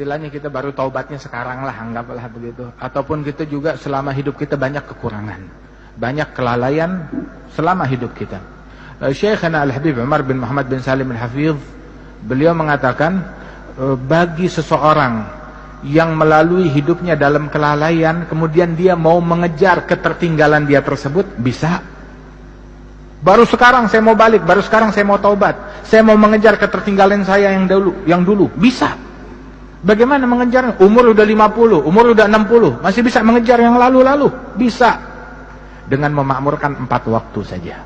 istilahnya kita baru taubatnya sekarang lah, anggaplah begitu. Ataupun kita juga selama hidup kita banyak kekurangan, banyak kelalaian selama hidup kita. Syekhana Al-Habib Umar bin Muhammad bin Salim Al-Hafidh, beliau mengatakan, bagi seseorang yang melalui hidupnya dalam kelalaian, kemudian dia mau mengejar ketertinggalan dia tersebut, bisa. Baru sekarang saya mau balik, baru sekarang saya mau taubat, saya mau mengejar ketertinggalan saya yang dulu, bisa. Bagaimana mengejar? Umur udah 50, umur udah 60, masih bisa mengejar yang lalu-lalu? Bisa. Dengan memakmurkan 4 waktu saja.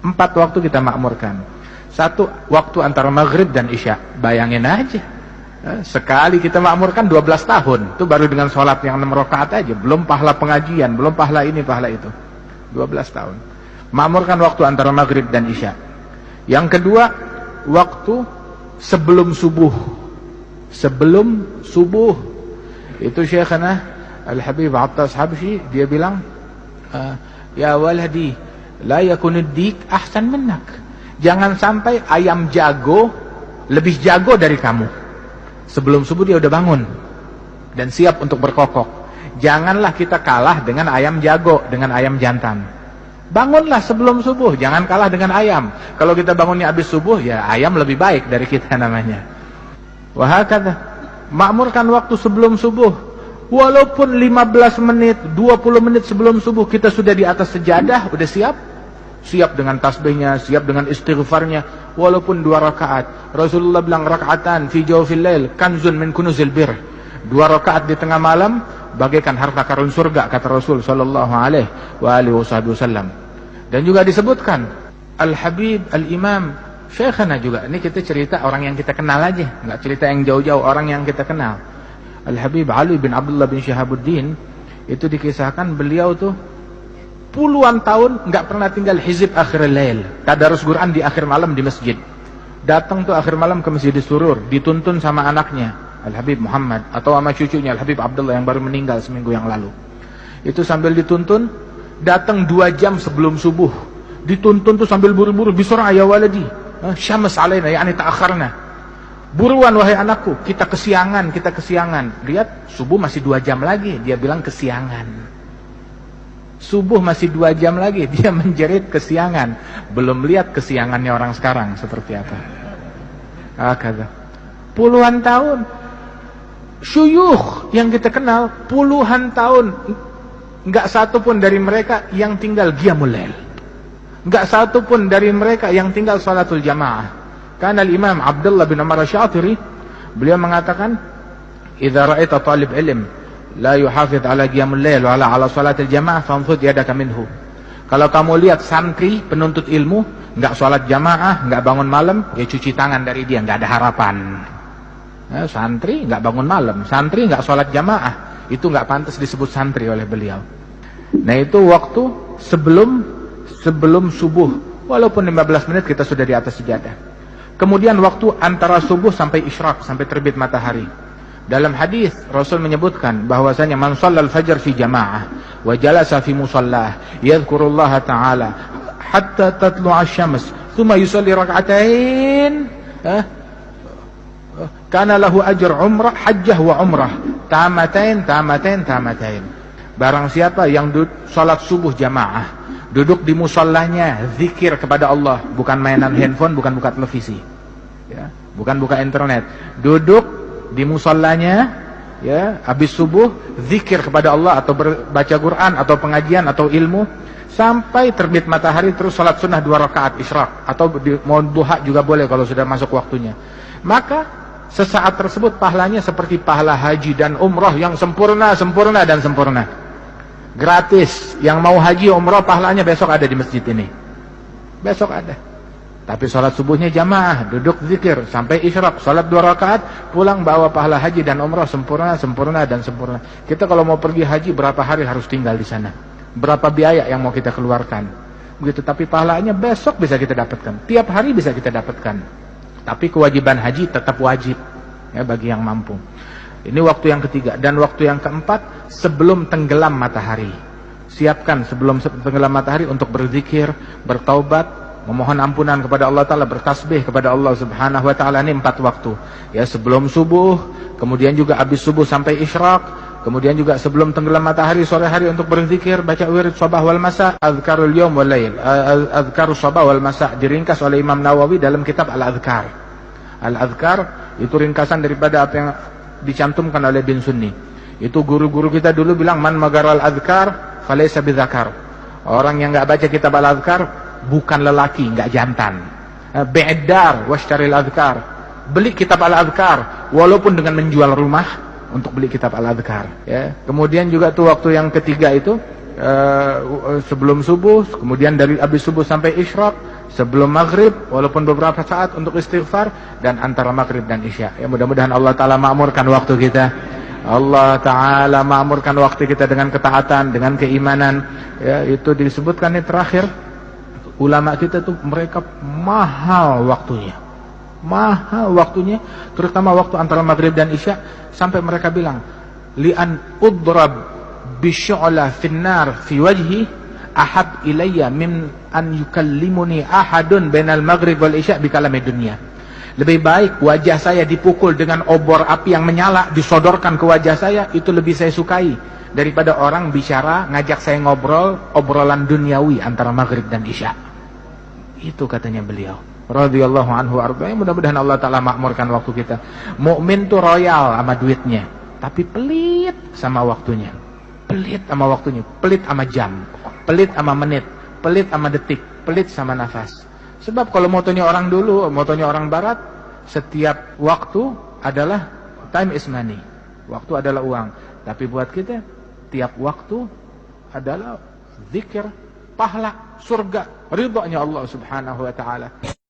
4 waktu kita makmurkan. 1 waktu antara maghrib dan isya. Bayangin aja, sekali kita makmurkan 12 tahun. Itu baru dengan sholat yang 6 rakaat aja, belum pahala pengajian, belum pahala ini, pahala itu. 12 tahun. Makmurkan waktu antara maghrib dan isya. Yang kedua, waktu sebelum subuh. Sebelum subuh. Itu Syekhana Al-Habib Attas Habsyi, dia bilang, ya waladi, la yakunud dik ahsan minnak. Jangan sampai ayam jago lebih jago dari kamu. Sebelum subuh dia udah bangun dan siap untuk berkokok. Janganlah kita kalah dengan ayam jago, dengan ayam jantan. Bangunlah sebelum subuh, jangan kalah dengan ayam. Kalau kita bangunnya habis subuh, ya ayam lebih baik dari kita namanya. Wahakadha, makmurkan waktu sebelum subuh. Walaupun 15 menit, 20 menit sebelum subuh kita sudah di atas sejadah, udah siap. Siap dengan tasbihnya, siap dengan istighfarnya. Walaupun 2 rakaat. Rasulullah bilang, raka'atan fi jawfil lail kanzun min kunuzil bir. 2 rakaat di tengah malam bagaikan harta karun surga, kata Rasul sallallahu alaihi wasallam. Dan juga disebutkan Al-Habib Al-Imam Syekhana juga. Ini kita cerita orang yang kita kenal aja, nggak cerita yang jauh-jauh, orang yang kita kenal. Al-Habib Ali bin Abdullah bin Syihabuddin, itu dikisahkan beliau tuh puluhan tahun nggak pernah tinggal hizib akhir lail, tadarus Quran di akhir malam di masjid. Datang tuh akhir malam ke Masjid Surur, dituntun sama anaknya Al-Habib Muhammad atau sama cucunya Al-Habib Abdullah yang baru meninggal seminggu yang lalu. Itu sambil dituntun, datang 2 jam sebelum subuh. Dituntun tuh sambil buru-buru, bisur'a ya waladi, syams alaina, yakni ta'akharna. Buruan wahai anakku, kita kesiangan, kita kesiangan. Lihat, subuh masih 2 jam lagi, dia bilang kesiangan. Subuh masih 2 jam lagi, dia menjerit kesiangan. Belum lihat kesiangannya orang sekarang seperti apa. Kata puluhan tahun. Syuyukh yang kita kenal puluhan tahun, enggak satu pun dari mereka yang tinggal qiyamul lail, enggak satu pun dari mereka yang tinggal salatul jamaah. Karena Imam Abdullah bin Umar Asy-Syatiri, beliau mengatakan, idza ra'aita talib ilm la yuhafidh ala qiyamul lail wa ala salatil jamaah fanfud yadaka minhu. Kalau kamu lihat santri penuntut ilmu enggak salat jamaah, enggak bangun malam, ya cuci tangan dari dia, enggak ada harapan. Santri nggak bangun malam, santri nggak sholat jamaah, itu nggak pantas disebut santri oleh beliau. Nah itu waktu sebelum subuh, walaupun 15 menit kita sudah di atas sejadah. Kemudian waktu antara subuh sampai isyraq, sampai terbit matahari. Dalam hadis Rasul menyebutkan bahwasanya man shallal fajr fi jamaah wa jalasa fi musallah yadhkurullaha ta'ala hatta tatlu'a asy-syams thumma yusalli rak'atain, kana lahu ajr umrah hajjah wa umrah tamatain. Barang siapa yang salat subuh jamaah, duduk di musallahnya, zikir kepada Allah, bukan mainan handphone, bukan buka televisi, ya, bukan buka internet, duduk di musallahnya, ya, habis subuh zikir kepada Allah atau baca Quran atau pengajian atau ilmu sampai terbit matahari, terus salat sunnah 2 rakaat isyraq atau mau duha juga boleh kalau sudah masuk waktunya. Maka sesaat tersebut pahalanya seperti pahala haji dan umrah yang sempurna. Gratis. Yang mau haji umrah pahalanya besok ada di masjid ini. Besok ada. Tapi sholat subuhnya jamaah, duduk zikir sampai isyraq, sholat 2 rakaat, pulang bawa pahala haji dan umrah sempurna. Kita kalau mau pergi haji berapa hari harus tinggal di sana? Berapa biaya yang mau kita keluarkan? Begitu. Tapi pahalanya besok bisa kita dapatkan. Tiap hari bisa kita dapatkan. Tapi kewajiban haji tetap wajib, ya, bagi yang mampu. Ini waktu yang ketiga. Dan waktu yang keempat, sebelum tenggelam matahari. Siapkan sebelum tenggelam matahari untuk berzikir, bertaubat, memohon ampunan kepada Allah Ta'ala, bertasbih kepada Allah Subhanahu Wa Ta'ala. Ini 4 waktu. Ya, sebelum subuh, kemudian juga habis subuh sampai isyraq, kemudian juga sebelum tenggelam matahari sore hari untuk berzikir, baca wirid sabah wal masa, azkarul yawm wal lail, azkarus sabah wal masa, diringkas oleh Imam Nawawi dalam kitab Al-Adhkar. Al-Adhkar itu ringkasan daripada apa yang dicantumkan oleh Bin Sunni. Itu guru-guru kita dulu bilang, man magaral adhkar falaysa bidzakar. Orang yang enggak baca kitab Al-Adhkar bukan lelaki, enggak jantan. Bi'dar washtaril adhkar. Beli kitab Al-Adhkar walaupun dengan menjual rumah untuk beli kitab Al-Adhkar, ya. Kemudian juga tuh waktu yang ketiga itu sebelum subuh, kemudian dari habis subuh sampai isyraq, sebelum maghrib walaupun beberapa saat untuk istighfar, dan antara maghrib dan isya. Ya, mudah-mudahan Allah Ta'ala makmurkan waktu kita. Allah Ta'ala makmurkan waktu kita dengan ketaatan, dengan keimanan. Ya, itu disebutkan ini terakhir, ulama kita tuh mereka mahal waktunya, terutama waktu antara maghrib dan isya, sampai mereka bilang, li'an udrab bisyu'la finnar fi wajhi ahab ilayya min an yukallimuni ahadun bainal maghrib wal isya bikalamid dunya. Lebih baik wajah saya dipukul dengan obor api yang menyala, disodorkan ke wajah saya, itu lebih saya sukai daripada orang bicara ngajak saya ngobrol obrolan duniawi antara maghrib dan isya. Itu katanya beliau radhiyallahu anhu arba. Mudah-mudahan Allah Ta'ala makmurkan waktu kita. Mukmin tuh royal sama duitnya, tapi pelit sama waktunya. Pelit sama waktunya, pelit sama jam, pelit sama menit, pelit sama detik, pelit sama nafas. Sebab kalau motonya orang dulu, motonya orang barat, setiap waktu adalah time is money. Waktu adalah uang. Tapi buat kita, tiap waktu adalah zikir, pahala, surga, ridhonya Allah Subhanahu Wa Ta'ala.